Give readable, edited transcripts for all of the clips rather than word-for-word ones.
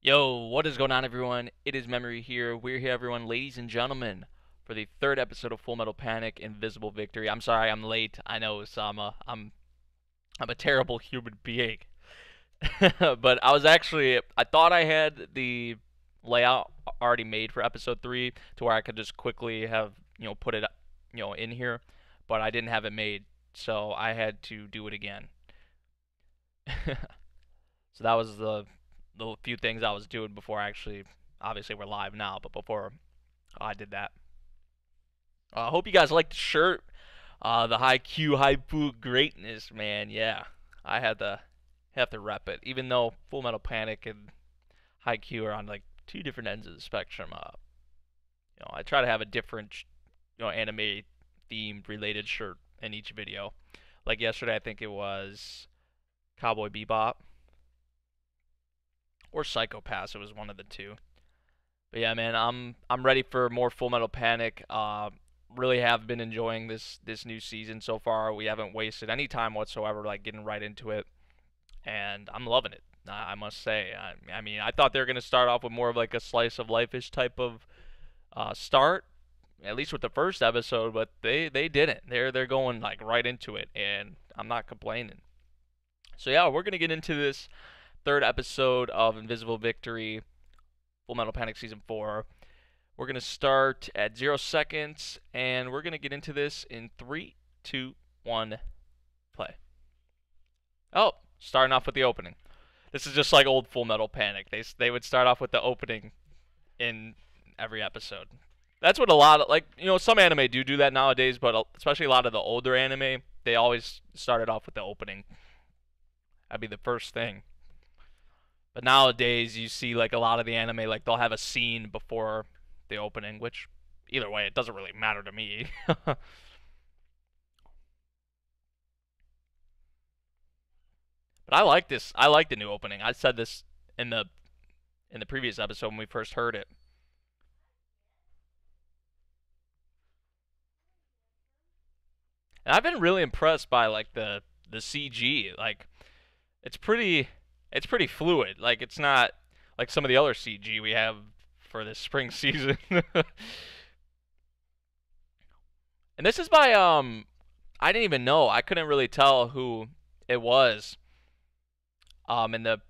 Yo, what is going on, everyone? It is Memory here. We're here, everyone, ladies and gentlemen, for the third episode of Full Metal Panic: Invisible Victory. I'm sorry, I'm late. I know, Osama. I'm a terrible human being. But I thought I had the layout already made for episode 3 to where I could just quickly have, put it, in here, but I didn't have it made, so I had to do it again. So that was the few things I was doing before I actually, obviously we're live now, but before I did that. I hope you guys like the shirt. The high Q, high Poo greatness, man. Yeah, I had to have to rep it, even though Full Metal Panic and high Q are on like two different ends of the spectrum. I try to have a different, anime themed related shirt in each video. Like yesterday, I think it was Cowboy Bebop or Psychopaths. It was one of the two. But yeah, man, I'm ready for more Full Metal Panic. Really have been enjoying this new season so far. We haven't wasted any time whatsoever, like getting right into it, and I'm loving it. I must say. I mean, I thought they were gonna start off with more of like a slice of life-ish type of start, at least with the first episode, but they didn't. They're going like right into it, and I'm not complaining. So yeah, we're gonna get into this third episode of Invisible Victory, Full Metal Panic Season 4. We're going to start at 0 seconds, and we're going to get into this in 3, 2, 1, play. Oh, starting off with the opening. This is just like old Full Metal Panic. They would start off with the opening in every episode. That's what a lot of, like, some anime do that nowadays, but especially a lot of the older anime, they always started off with the opening. That'd be the first thing. But nowadays, you see like a lot of the anime, like they'll have a scene before the opening, which either way, it doesn't really matter to me. But I like this. I like the new opening. I said this in the previous episode when we first heard it. And I've been really impressed by like the CG. Like it's pretty fluid. Like it's not like some of the other CG we have for this spring season. And this is by I didn't even know. I couldn't really tell who it was in the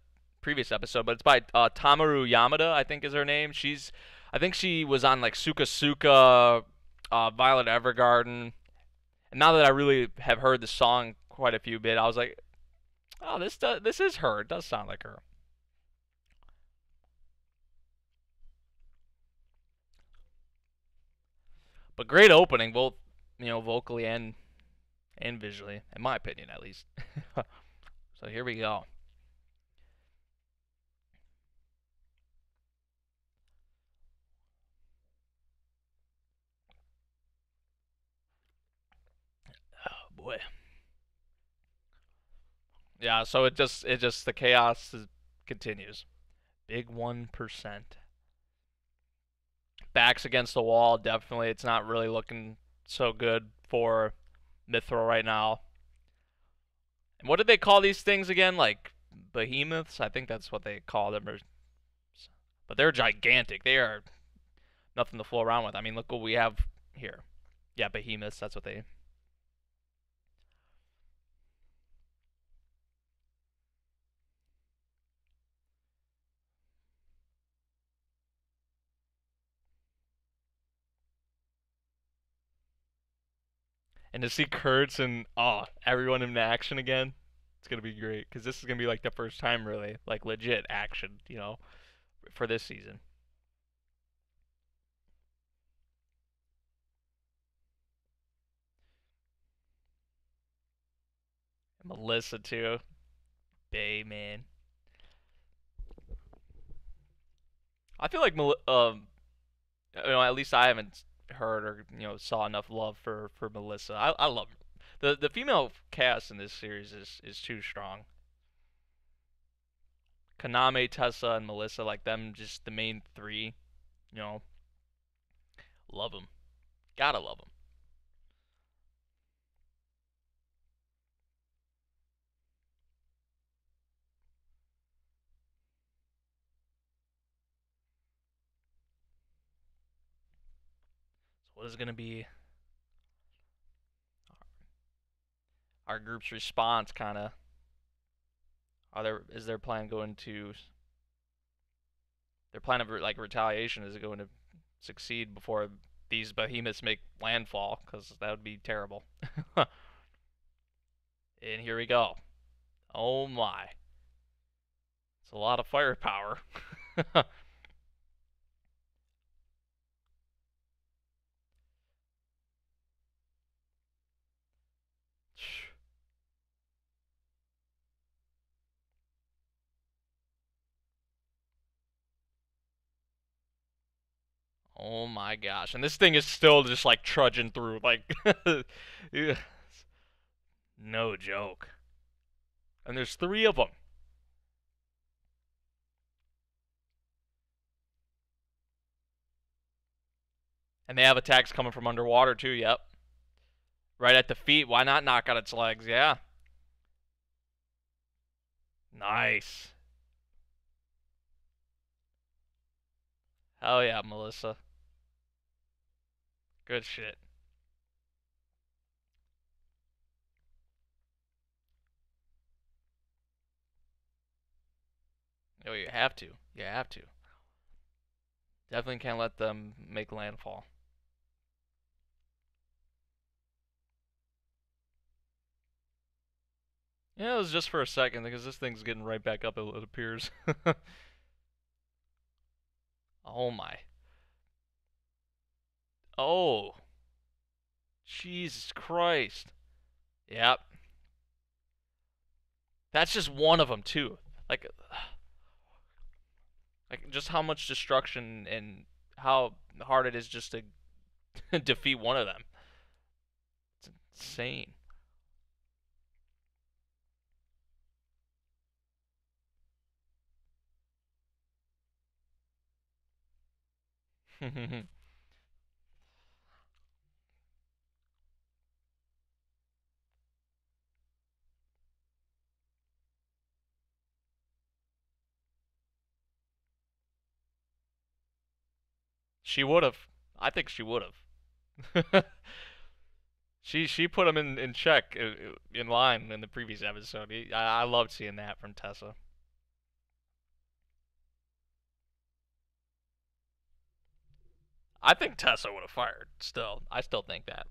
previous episode, but it's by Tamaru Yamada, I think is her name. I think she was on like Suka Suka, Violet Evergarden. And now that I really have heard the song quite a few bit, I was like, oh, this is her. It does sound like her. But great opening, both vocally and visually, in my opinion at least. So here we go. Oh boy. Yeah, so it just the chaos continues. Big 1%. Backs against the wall, definitely. It's not really looking so good for Mithril right now. And what did they call these things again? Like behemoths? I think that's what they call them. But they're gigantic. They are nothing to fool around with. I mean, look what we have here. Yeah, behemoths. That's what they. And to see Kurtz and everyone in action again, it's gonna be great because this is gonna be like the first time really like legit action, for this season. And Melissa too, Bay man. I feel like at least I haven't heard or saw enough love for Melissa. I love her. The female cast in this series is too strong. Kaname, Tessa, and Melissa, like them, just the main three. You know, love them. Gotta love them. what is going to be our group's response? Kind of. Is their plan going to their plan of like retaliation? Is it going to succeed before these behemoths make landfall? Because that would be terrible. And here we go. Oh my. It's a lot of firepower. Oh my gosh. And this thing is still just like trudging through. Like, no joke. And there's three of them. And they have attacks coming from underwater too, yep. Right at the feet. Why not knock out its legs? Yeah. Nice. Hell yeah, Melissa. Good shit. Oh, you have to. You have to. Definitely can't let them make landfall. Yeah, it was just for a second because this thing's getting right back up, it appears. Oh my. Oh. Jesus Christ. Yep. That's just one of them too. Like like just how much destruction and how hard it is just to defeat one of them. It's insane. She would have. I think she would have. She put him in check in line in the previous episode. I loved seeing that from Tessa. I think Tessa would have fired. Still, I still think that.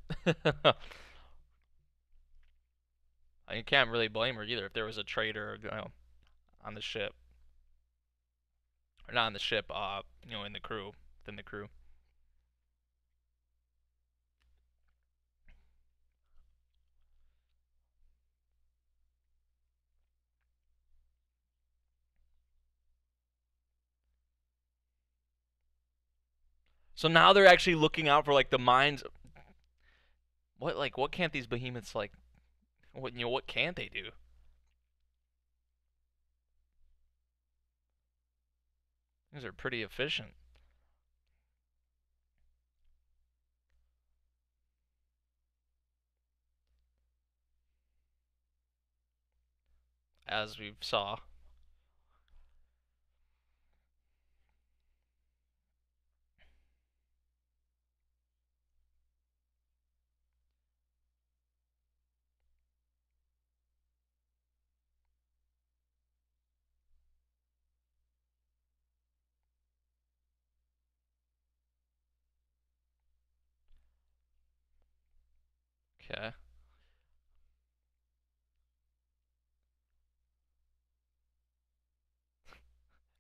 You can't really blame her either if there was a traitor, on the ship or not on the ship. In the crew, within the crew. So now they're actually looking out for like the minds. What can't these behemoths like? What can't they do? These are pretty efficient. As we saw. Okay.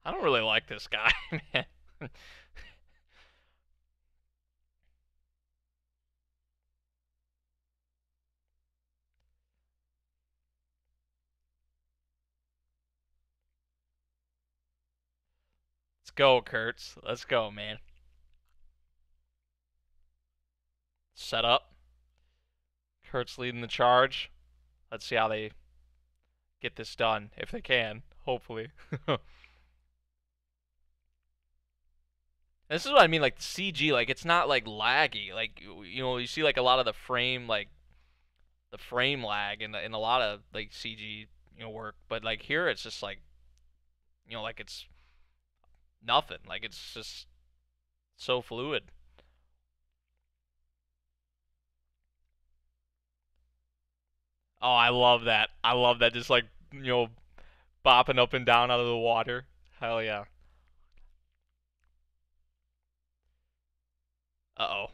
I don't really like this guy, man. Let's go, Kurtz. Let's go, man. Set up. Kurtz leading the charge. Let's see how they get this done, if they can. Hopefully. This is what I mean, like CG, like it's not like laggy. Like you see like a lot of the frame lag in a lot of like CG work, but like here it's just like like it's nothing. Like it's just so fluid. Oh, I love that. I love that. Just like, bopping up and down out of the water. Hell yeah. Uh-oh.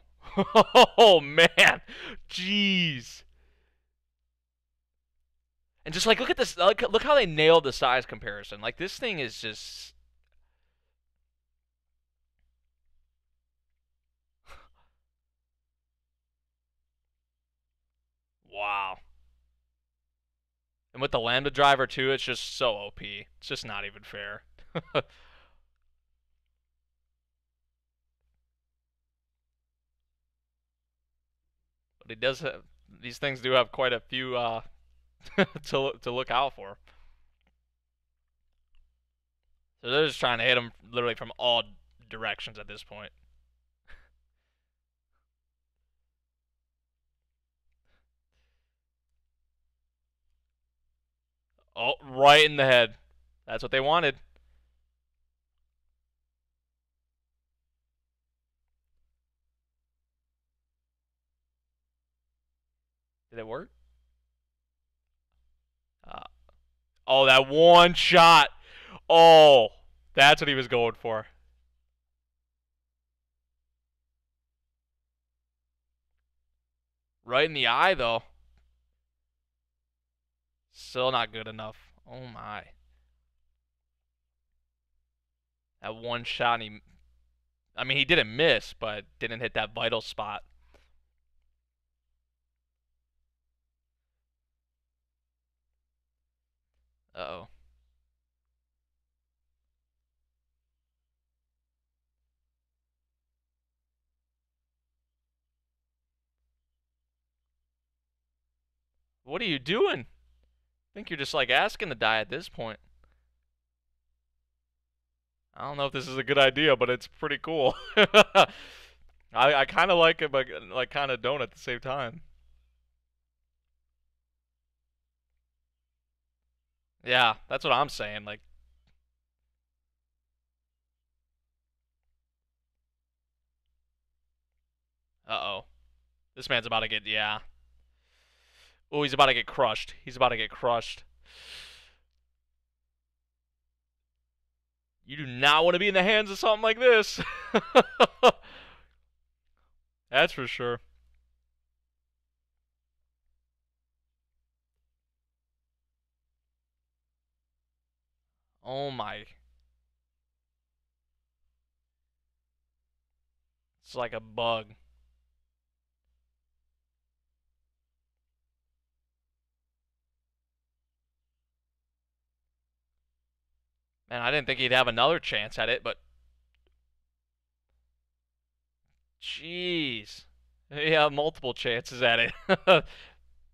Oh man. Jeez. And just like look at this look how they nailed the size comparison. Like this thing is just wow. And with the Lambda driver too, it's just so OP. It's just not even fair. But he does have these things do have quite a few to look out for. So they're just trying to hit him literally from all directions at this point. Oh, right in the head. That's what they wanted. Did it work? Uh, oh, that one shot. Oh, that's what he was going for. Right in the eye, though. Still not good enough. Oh my. That one shot, I mean, he didn't miss, but didn't hit that vital spot. Uh-oh. What are you doing? I think you're just like asking to die at this point. I don't know if this is a good idea, but it's pretty cool. I kind of like it, but like kind of don't at the same time. Yeah, that's what I'm saying. Like, uh-oh. This man's about to get, yeah. Oh, he's about to get crushed. He's about to get crushed. You do not want to be in the hands of something like this. That's for sure. Oh my. It's like a bug. Man, I didn't think he'd have another chance at it, but jeez. He had multiple chances at it.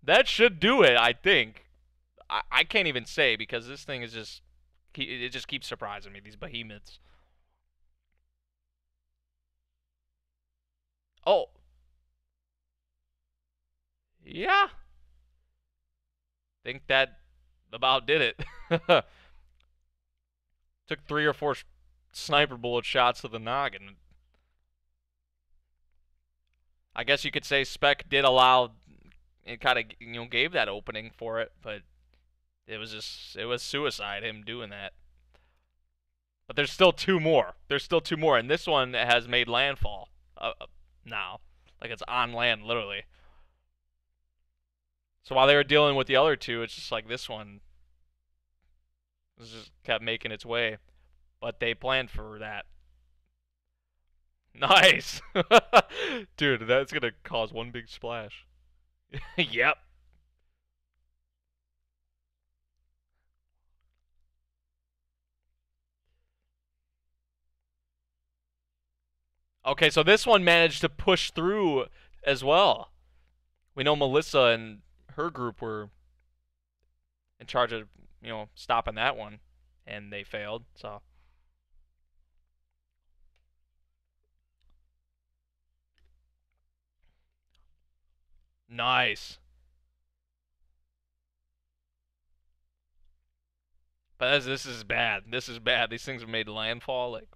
That should do it, I think. I can't even say because this thing is just it just keeps surprising me, these behemoths. Oh, yeah. Think that about did it. Took 3 or 4 sniper bullet shots to the noggin. I guess you could say Spec did allow it kind of gave that opening for it, but it was suicide him doing that. But there's still two more. There's still two more, and this one has made landfall now, like it's on land literally. So while they were dealing with the other two, it's just like this one just kept making its way. But they planned for that. Nice, dude. That's gonna cause one big splash. Yep. Okay, so this one managed to push through as well. We know Melissa and her group were in charge of, stopping that one, and they failed. So nice. But this is bad. This is bad. These things have made landfall. Like,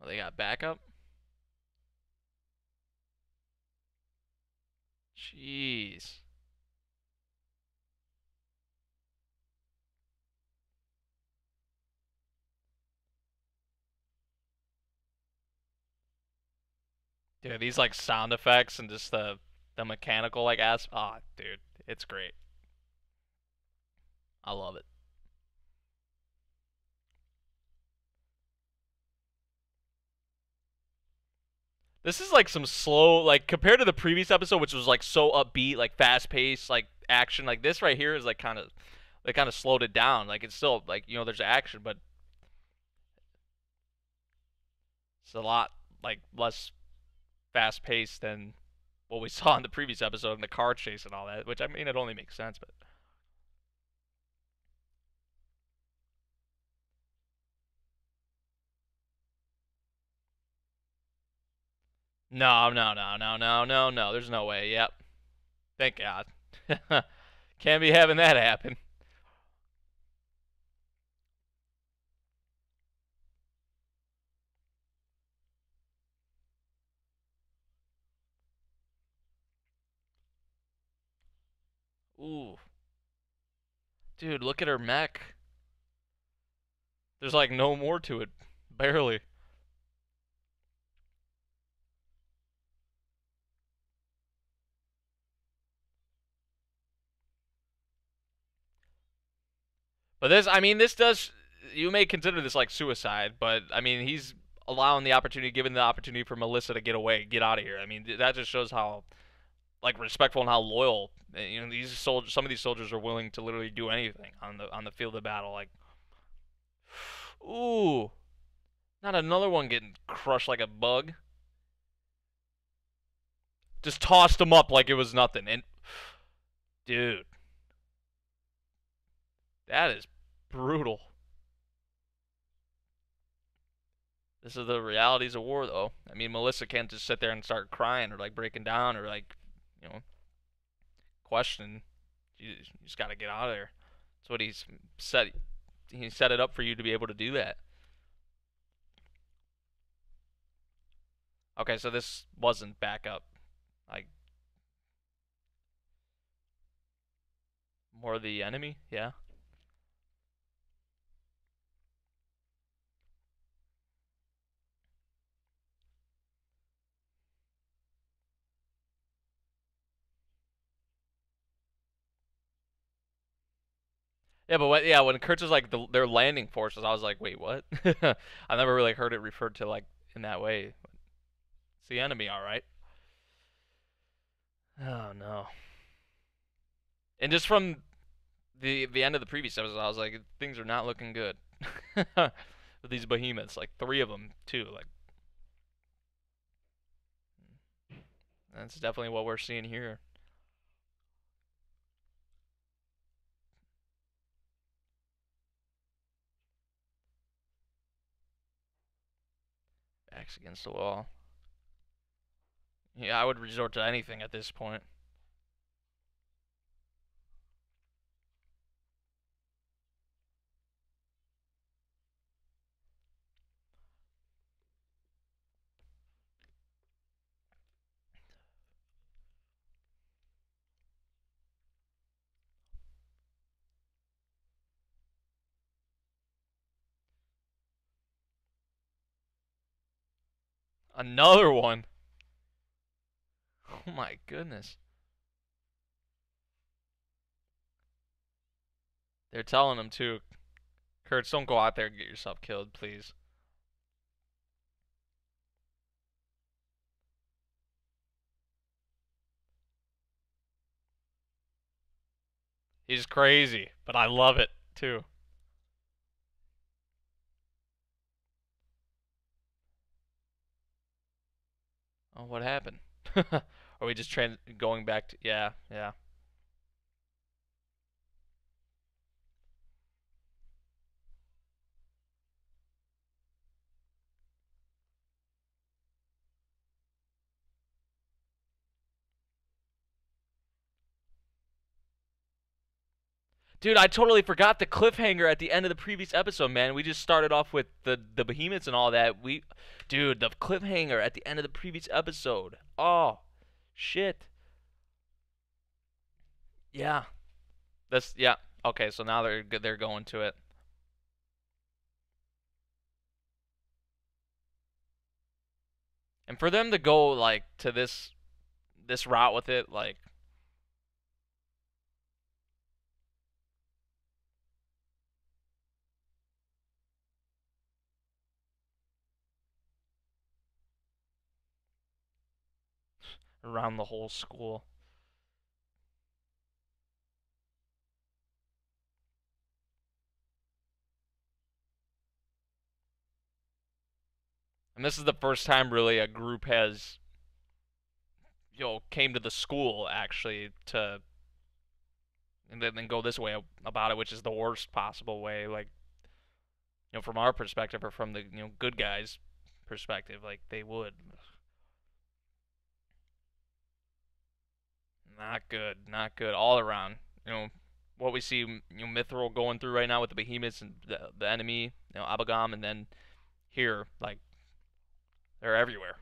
Oh, they got backup? Jeez. Dude, these like sound effects and just the mechanical like ass. Ah, oh, dude, it's great. I love it. This is like some slow, like compared to the previous episode, which was like so upbeat, like fast paced, like action. Like this right here is like kind of, they kind of slowed it down. Like it's still like there's action, but it's a lot like less fast paced than what we saw in the previous episode and the car chase and all that. Which I mean, it only makes sense, but no, no, no, no, no, no, no. There's no way. Yep. Thank God. Can't be having that happen. Ooh, dude, look at her mech. There's like no more to it, barely. But this, I mean, this does. You may consider this like suicide, but I mean, he's allowing the opportunity, given the opportunity for Melissa to get away, get out of here. I mean, that just shows how like respectful and how loyal. These soldiers. Some of these soldiers are willing to literally do anything on the field of battle. Like, ooh, not another one getting crushed like a bug. Just tossed him up like it was nothing. And dude, that is brutal. This is the realities of war, though. I mean, Melissa can't just sit there and start crying or like breaking down or like, you know, questioning. You just got to get out of there. That's what he's set. He set it up for you to be able to do that. Okay, so this wasn't backup. Like more the enemy. Yeah. Yeah, but when Kurtz was like their landing forces, I was like, wait, what? I never really heard it referred to like in that way. It's the enemy, all right. Oh no. And just from the end of the previous episode, I was like, things are not looking good. With these behemoths, like three of them too. Like that's definitely what we're seeing here. Backs against the wall. Yeah, I would resort to anything at this point. Another one. Oh my goodness. They're telling him too. Kurtz, don't go out there and get yourself killed, please. He's crazy, but I love it too. Oh, what happened? Are we just going back to? Yeah, yeah. Dude, I totally forgot the cliffhanger at the end of the previous episode, man. We just started off with the behemoths and all that. Dude, the cliffhanger at the end of the previous episode. Oh, shit. Yeah, yeah. Okay, so now they're going to it, and for them to go like to this route with it, like around the whole school. And this is the first time really a group has came to the school actually to and then go this way about it, which is the worst possible way. Like from our perspective or from the good guys' perspective, like they would. Not good, not good all around. What we see, Mithril going through right now with the behemoths and the enemy, Abagam, and then here, like they're everywhere.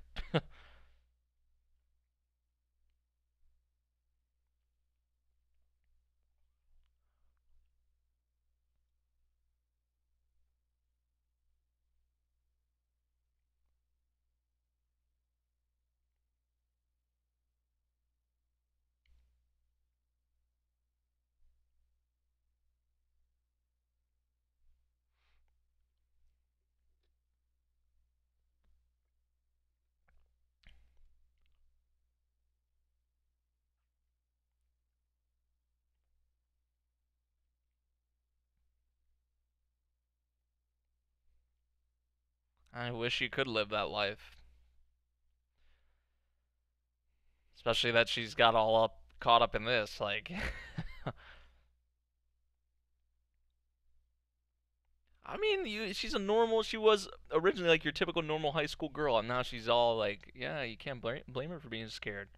I wish you could live that life, especially that she's got all up caught up in this. Like, I mean, she's a normal. She was originally like your typical normal high school girl, and now she's all like, yeah, you can't blame her for being scared.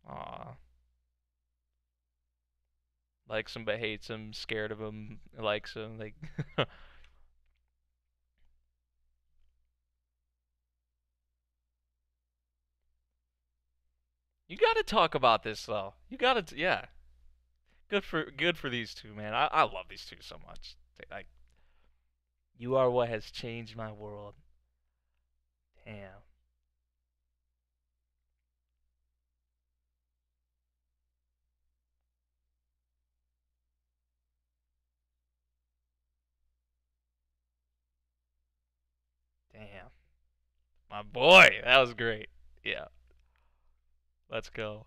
Aw, likes him but hates him, scared of him, likes him. Like, you got to talk about this though. You got to, yeah. Good for these two, man. I love these two so much. Like, you are what has changed my world. Damn. Damn. My boy. That was great. Yeah. Let's go.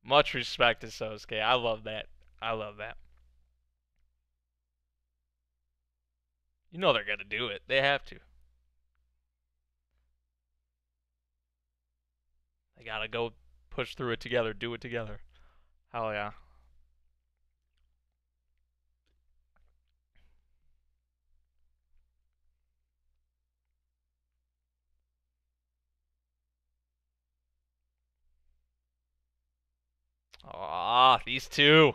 Much respect to Sosuke. I love that. I love that. You know they're gonna do it. They have to. They gotta go push through it together. Do it together. Hell yeah. Ah, these two.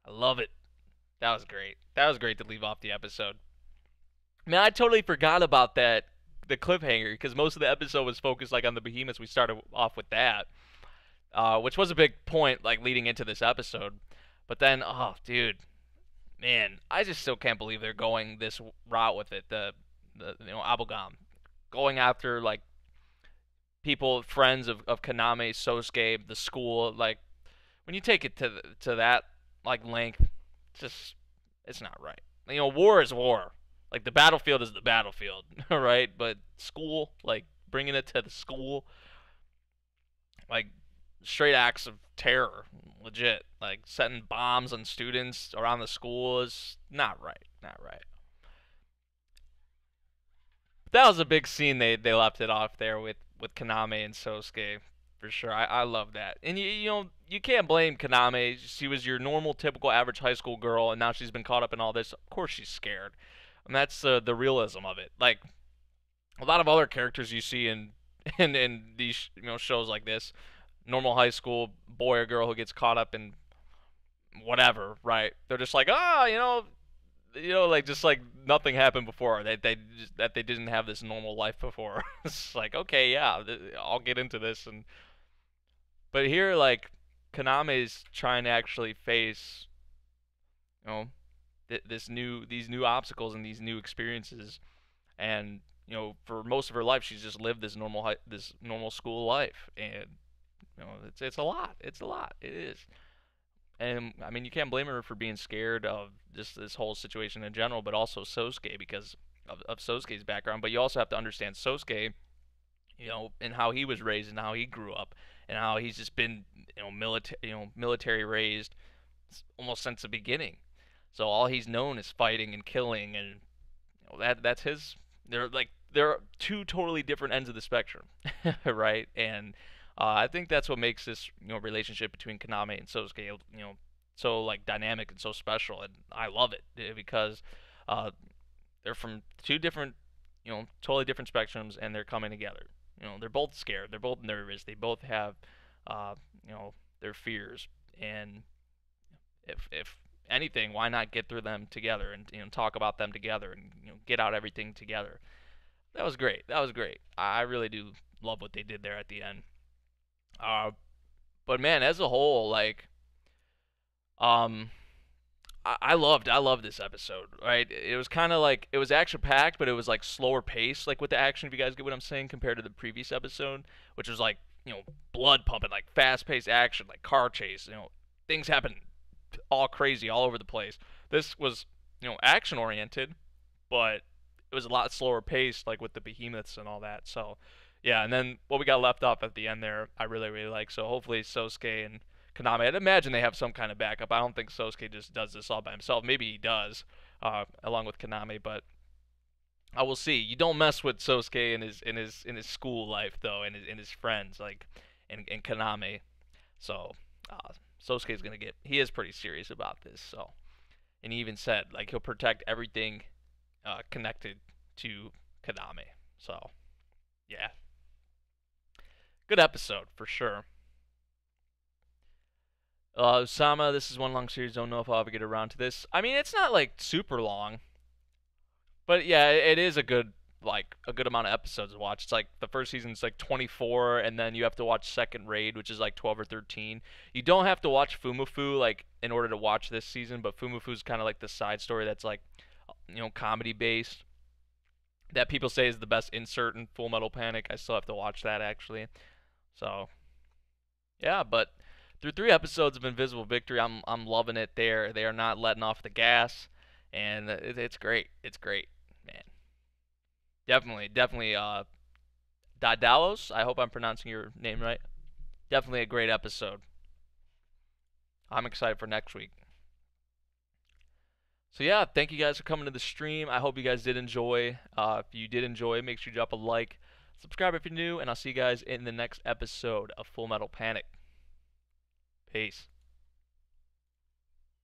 I love it. That was great. That was great to leave off the episode. Man, I totally forgot about that, the cliffhanger, because most of the episode was focused like on the behemoths. We started off with that, which was a big point, like leading into this episode. But then, oh, dude, man, I just still can't believe they're going this route with it. The Abogam going after like people, friends of Kaname, Sosuke, the school. Like when you take it to that like length, just it's not right. War is war. Like the battlefield is the battlefield, right? But school, like bringing it to the school, like straight acts of terror, legit. Like setting bombs on students around the school is not right. Not right. that was a big scene they left it off there with Kaname and Sosuke for sure. I love that. And you know you can't blame Kaname. She was your normal typical average high school girl, and now she's been caught up in all this. Of course she's scared. And that's the realism of it. Like a lot of other characters you see in in these shows like this, normal high school boy or girl who gets caught up in whatever, right? They're just like, ah, like just like nothing happened before. That they didn't have this normal life before. It's like, okay, yeah, I'll get into this, and but here, like, Kaname's trying to actually face, you know, these new obstacles and these new experiences, and for most of her life, she's just lived this normal school life, and it's a lot. It's a lot. It is. And I mean, you can't blame her for being scared of just this whole situation in general, but also Sosuke because of Sosuke's background. But you also have to understand Sosuke, and how he was raised and how he grew up, and how he's just been, military raised almost since the beginning. So all he's known is fighting and killing, and that's his. They're two totally different ends of the spectrum, right? And I think that's what makes this relationship between Kaname and Sosuke so like dynamic and so special, and I love it because uh, they're from two different totally different spectrums, and they're coming together. They're both scared, they're both nervous, they both have uh, their fears, and if anything, why not get through them together and talk about them together and get out everything together. That was great. That was great. I really do love what they did there at the end. Uh, but man, as a whole, like, um, I loved this episode. Right? It was kind of like it was action packed, but it was like slower pace, like with the action. If you guys get what I'm saying, compared to the previous episode, which was like blood pumping, like fast paced action, like car chase. Things happen all crazy all over the place. This was action oriented, but it was a lot slower paced, like with the behemoths and all that. So yeah, and then what we got left off at the end there, I really really like. So hopefully Sosuke and Kaname, I'd imagine they have some kind of backup. I don't think Sosuke just does this all by himself. Maybe he does, along with Kaname, but I will see. You don't mess with Sosuke in his school life though, and his friends like in Kaname. So Sosuke's gonna get. He is pretty serious about this. So, and he even said like he'll protect everything connected to Kaname. So yeah, good episode for sure. Osama, this is one long series. Don't know if I'll ever get around to this. I mean, it's not like super long, but yeah, it is a good amount of episodes to watch. It's like the first season's like 24, and then you have to watch Second Raid, which is like 12 or 13. You don't have to watch Fumafu like in order to watch this season, but Fumafu's kind of like the side story that's like comedy based. That people say is the best insert in Full Metal Panic. I still have to watch that actually. So yeah, but through 3 episodes of Invisible Victory, I'm loving it. They are not letting off the gas, and it's great. It's great, man. Definitely. Dadalos. I hope I'm pronouncing your name right. Definitely a great episode. I'm excited for next week. So yeah, thank you guys for coming to the stream. I hope you guys did enjoy. If you did enjoy, make sure you drop a like, subscribe if you're new, and I'll see you guys in the next episode of Full Metal Panic. Peace.